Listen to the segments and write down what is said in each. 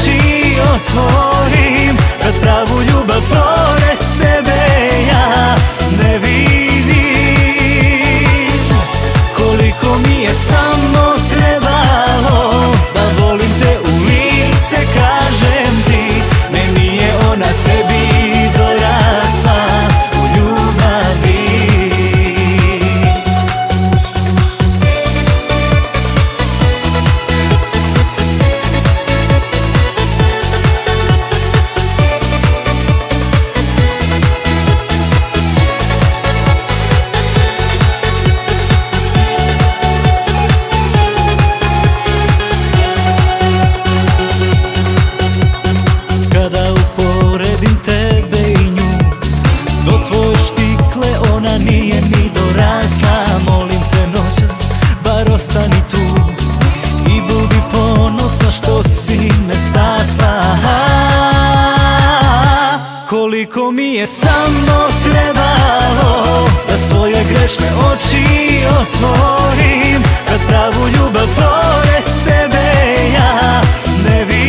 oči otvorim, kad pravu ljubav pored sebe ja ne vidim. Koliko mi je samo trebalo da volim te u lice, kažem ti, meni je ona tebi dorasla u ljubavi. Nije mi dorasla, molim te noćas, bar ostani tu i budi ponosna što si me spasla. Koliko mi je samo trebalo da svoje grešne oči otvorim, kad pravu ljubav pored sebe ja ne vidim.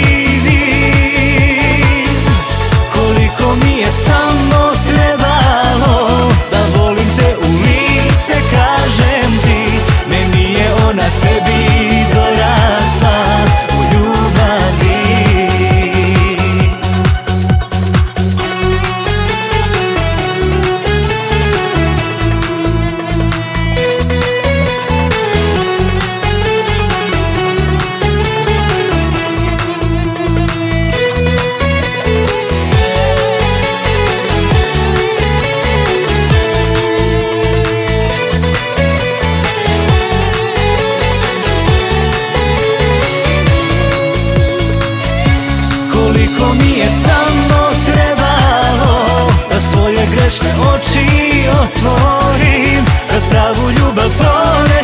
Koliko mi je samo trebalo da volim te u lice, kažem ti, meni je ona tebi dorasla u ljubavi. Koliko mi je samo trebalo da svoje grešne oči otvorim, kad pravu ljubav pored